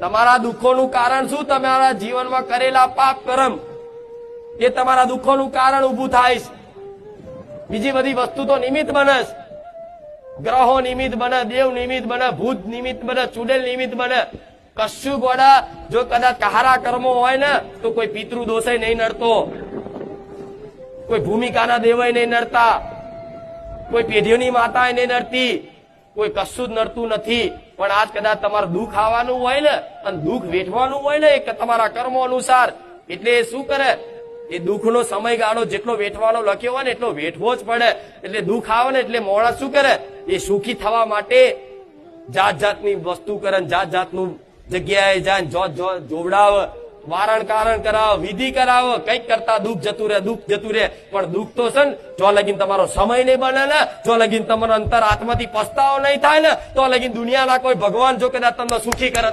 તમારા દુઃખોનું કારણ શું? તમારા જીવનમાં કરેલા પાપ કર્મ એ તમારા દુઃખોનું કારણ ઉભું થાય છે. બીજી બધી વસ્તુ તો નિમિત્ત બને છે. ગ્રહો નિમિત્ત બને, દેવ નિમિત્ત બને, ભૂત નિમિત્ત બને, ચુડેલ નિમિત્ત બને. કશું ગોડા જો કદાચ કહારા કર્મો હોય ને તો કોઈ પિતૃ દોષે નહીં નડતો, કોઈ ભૂમિકાના દેવાય નહીં નડતા, કોઈ પેઢીઓની માતા નહીં નડતી, કોઈ કશું જ નડતું નથી. પણ આજ કદાચ તમારું દુઃખ આવવાનું હોય ને અને દુઃખ વેઠવાનું હોય ને એક તમારા કર્મો અનુસાર, એટલે શું કરે? એ દુઃખનો સમયગાળો જેટલો વેઠવાનો લખ્યો હોય ને એટલો વેઠવો જ પડે. એટલે દુઃખ આવે ને એટલે માણસ શું કરે? એ સુખી થવા માટે જાત જાતની વસ્તુ કરે, જાત જાતનું જગ્યાએ જાય, જોવડાવે, વારણ કારણ કરાવે, વિધિ કરાવે, કઈક કરતા દુઃખ જતું રહે, દુઃખ જતું રહે. પણ દુઃખ તો છે ને જો લગીન તમારો સમય નહીં બને ને, જો લગીન તમારો અંતર આત્માથી પસ્તાવો નહીં થાય ને, તો લગીન દુનિયાના કોઈ ભગવાન જો કદાચ તમને સુખી કરે